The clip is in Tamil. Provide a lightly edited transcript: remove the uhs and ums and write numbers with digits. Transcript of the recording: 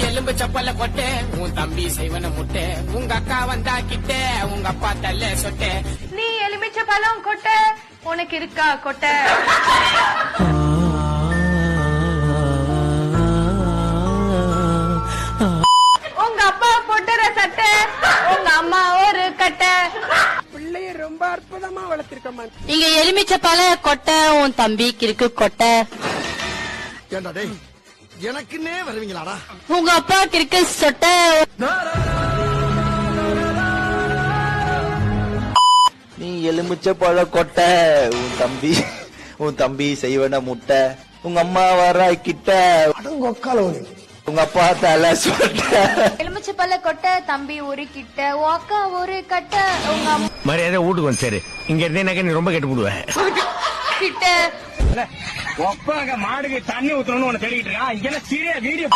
எலும்பு சப்பல கொட்டை உன் தம்பி செய்வன முட்டை உங்க அக்கா வந்தா கிட்ட உங்க அப்பா தல்ல சொட்டை நீ எலுமிச்ச பழம் கொட்டை உனக்கு இருக்கா கொட்டை உங்க அப்பா போட்டுற சட்டை உங்க அம்மா ஒரு கட்டை பிள்ளைய ரொம்ப அற்புதமா வளர்த்திருக்கமா இங்க எலுமிச்ச பழ கொட்டை உன் தம்பிக்கு இருக்கு கொட்டை ஏண்டா டேய் எனக்குன்னே வருவீங்களாடா உங்க அப்பாக்கு இருக்கு சொட்டை நீ எலுமிச்ச பழ கொட்டை உன் தம்பி செய்வன முட்டை உங்க அம்மா வர கிட்ட உங்க அப்பா தலை சொட்டை எலுமிச்ச பழ கொட்டை தம்பி ஒரு கிட்ட உன் அக்கா ஒரு கட்டை உங்க அம்மா மரியாதை வீட்டுக்கு வந்து சரி இங்க இருந்தேனாக்க நீ ரொம்ப கெட்டு போடுவேன் கிட்ட ஒப்பாங்க மாடுக்கு தண்ணி ஊத்தணும்னு உன தேடிட்டு இருக்கான் இங்க சீரியா வீடியோ